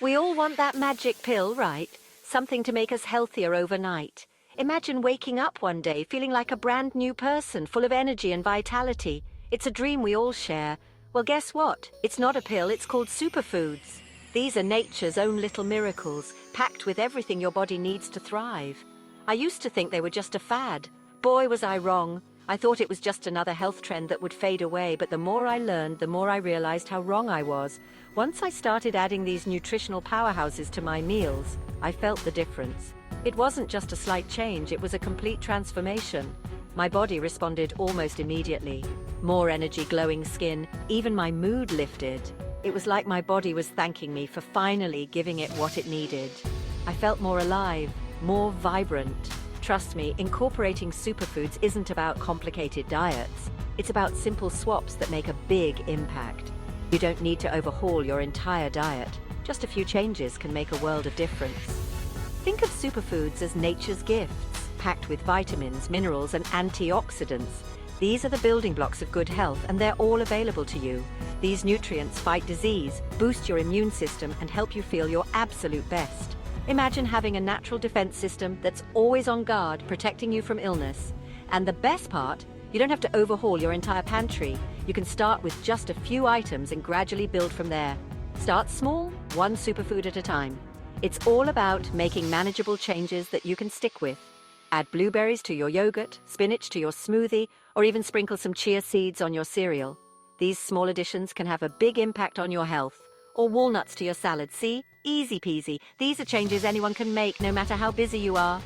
We all want that magic pill, right? Something to make us healthier overnight. Imagine waking up one day feeling like a brand new person, full of energy and vitality. It's a dream we all share. Well, guess what? It's not a pill, it's called superfoods. These are nature's own little miracles, packed with everything your body needs to thrive. I used to think they were just a fad. Boy, was I wrong. I thought it was just another health trend that would fade away, but the more I learned, the more I realized how wrong I was. Once I started adding these nutritional powerhouses to my meals, I felt the difference. It wasn't just a slight change, it was a complete transformation. My body responded almost immediately. More energy, glowing skin, even my mood lifted. It was like my body was thanking me for finally giving it what it needed. I felt more alive, more vibrant. Trust me, incorporating superfoods isn't about complicated diets. It's about simple swaps that make a big impact. You don't need to overhaul your entire diet. Just a few changes can make a world of difference. Think of superfoods as nature's gifts, packed with vitamins, minerals, and antioxidants. These are the building blocks of good health, and they're all available to you. These nutrients fight disease, boost your immune system, and help you feel your absolute best. Imagine having a natural defense system that's always on guard, protecting you from illness. And the best part, you don't have to overhaul your entire pantry. You can start with just a few items and gradually build from there. Start small, one superfood at a time. It's all about making manageable changes that you can stick with. Add blueberries to your yogurt, spinach to your smoothie, or even sprinkle some chia seeds on your cereal. These small additions can have a big impact on your health. Or walnuts to your salad, see? Easy peasy. These are changes anyone can make, no matter how busy you are.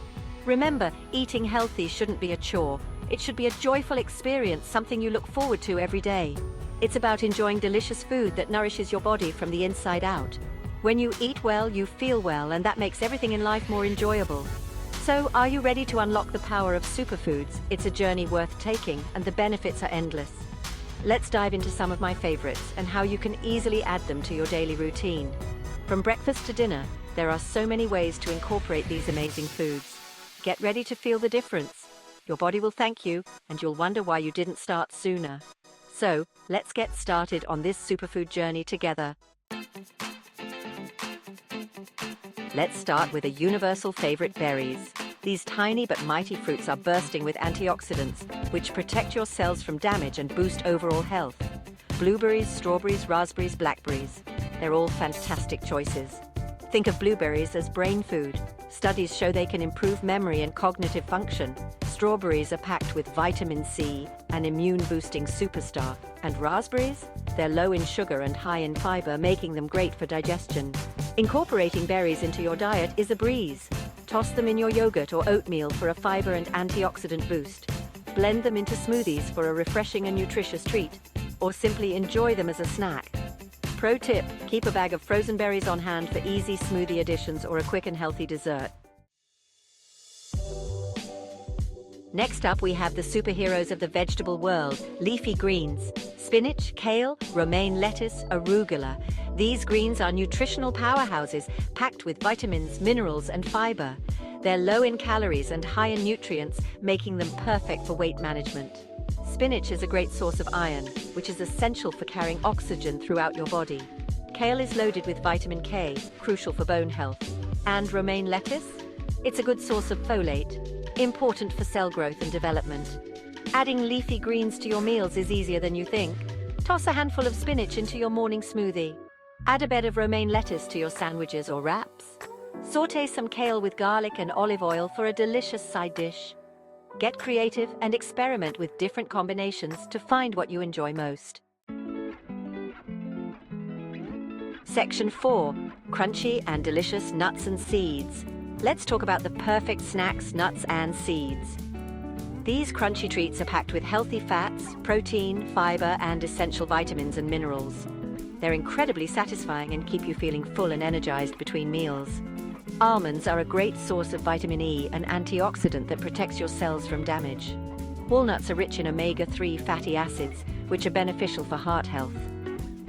Remember, eating healthy shouldn't be a chore. It should be a joyful experience, something you look forward to every day. It's about enjoying delicious food that nourishes your body from the inside out. When you eat well, you feel well, and that makes everything in life more enjoyable. So, are you ready to unlock the power of superfoods? It's a journey worth taking, and the benefits are endless. Let's dive into some of my favorites and how you can easily add them to your daily routine. From breakfast to dinner, there are so many ways to incorporate these amazing foods. Get ready to feel the difference. Your body will thank you, and you'll wonder why you didn't start sooner. So, let's get started on this superfood journey together. Let's start with a universal favorite, berries. These tiny but mighty fruits are bursting with antioxidants, which protect your cells from damage and boost overall health. Blueberries, strawberries, raspberries, blackberries. They're all fantastic choices. Think of blueberries as brain food. Studies show they can improve memory and cognitive function. Strawberries are packed with vitamin C, an immune-boosting superstar. And raspberries? They're low in sugar and high in fiber, making them great for digestion. Incorporating berries into your diet is a breeze. Toss them in your yogurt or oatmeal for a fiber and antioxidant boost. Blend them into smoothies for a refreshing and nutritious treat, or simply enjoy them as a snack. Pro tip, keep a bag of frozen berries on hand for easy smoothie additions or a quick and healthy dessert. Next up, we have the superheroes of the vegetable world, leafy greens. Spinach, kale, romaine lettuce, arugula. These greens are nutritional powerhouses packed with vitamins, minerals, and fiber. They're low in calories and high in nutrients, making them perfect for weight management. Spinach is a great source of iron, which is essential for carrying oxygen throughout your body. Kale is loaded with vitamin K, crucial for bone health. And romaine lettuce? It's a good source of folate, important for cell growth and development. Adding leafy greens to your meals is easier than you think. Toss a handful of spinach into your morning smoothie. Add a bed of romaine lettuce to your sandwiches or wraps. Sauté some kale with garlic and olive oil for a delicious side dish. Get creative and experiment with different combinations to find what you enjoy most. Section 4. Crunchy and delicious nuts and seeds. Let's talk about the perfect snacks, nuts and seeds. These crunchy treats are packed with healthy fats, protein, fiber, and essential vitamins and minerals. They're incredibly satisfying and keep you feeling full and energized between meals. Almonds are a great source of vitamin E, an antioxidant that protects your cells from damage. Walnuts are rich in omega-3 fatty acids, which are beneficial for heart health.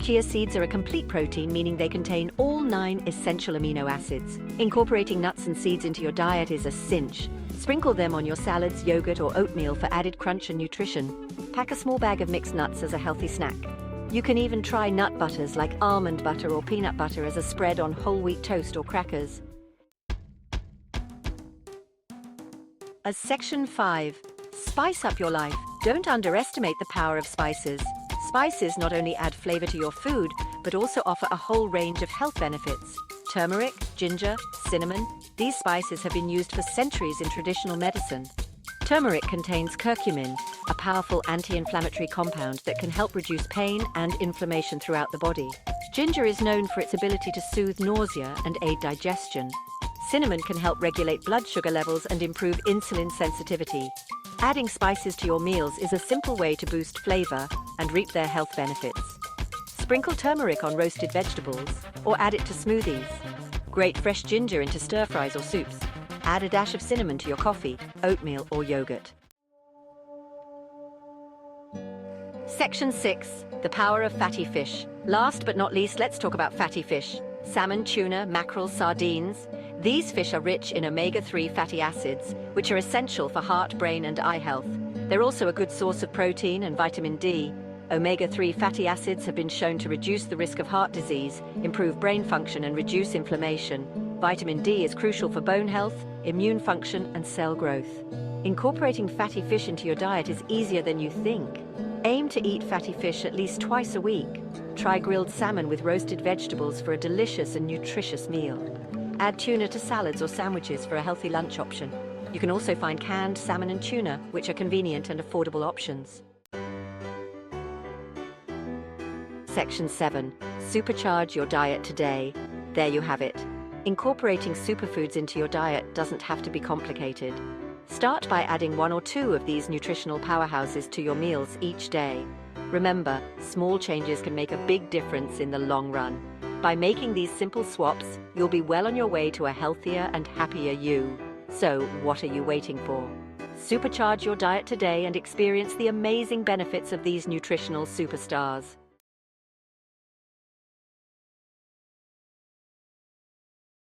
Chia seeds are a complete protein, meaning they contain all 9 essential amino acids. Incorporating nuts and seeds into your diet is a cinch. Sprinkle them on your salads, yogurt, or oatmeal for added crunch and nutrition. Pack a small bag of mixed nuts as a healthy snack. You can even try nut butters like almond butter or peanut butter as a spread on whole wheat toast or crackers. As Section 5, spice up your life. Don't underestimate the power of spices. Spices not only add flavor to your food, but also offer a whole range of health benefits. Turmeric, ginger, cinnamon, these spices have been used for centuries in traditional medicine. Turmeric contains curcumin, a powerful anti-inflammatory compound that can help reduce pain and inflammation throughout the body. Ginger is known for its ability to soothe nausea and aid digestion. Cinnamon can help regulate blood sugar levels and improve insulin sensitivity. Adding spices to your meals is a simple way to boost flavor and reap their health benefits. Sprinkle turmeric on roasted vegetables or add it to smoothies. Grate fresh ginger into stir-fries or soups. Add a dash of cinnamon to your coffee, oatmeal or yogurt. Section 6. The power of fatty fish. Last but not least, let's talk about fatty fish. Salmon, tuna, mackerel, sardines. These fish are rich in omega-3 fatty acids, which are essential for heart, brain and eye health. They're also a good source of protein and vitamin D. Omega-3 fatty acids have been shown to reduce the risk of heart disease, improve brain function and reduce inflammation. Vitamin D is crucial for bone health, immune function and cell growth. Incorporating fatty fish into your diet is easier than you think. Aim to eat fatty fish at least twice a week. Try grilled salmon with roasted vegetables for a delicious and nutritious meal. Add tuna to salads or sandwiches for a healthy lunch option. You can also find canned salmon and tuna, which are convenient and affordable options. Section 7. Supercharge your diet today. There you have it. Incorporating superfoods into your diet doesn't have to be complicated. Start by adding 1 or 2 of these nutritional powerhouses to your meals each day. Remember, small changes can make a big difference in the long run. By making these simple swaps, you'll be well on your way to a healthier and happier you. So, what are you waiting for? Supercharge your diet today and experience the amazing benefits of these nutritional superstars.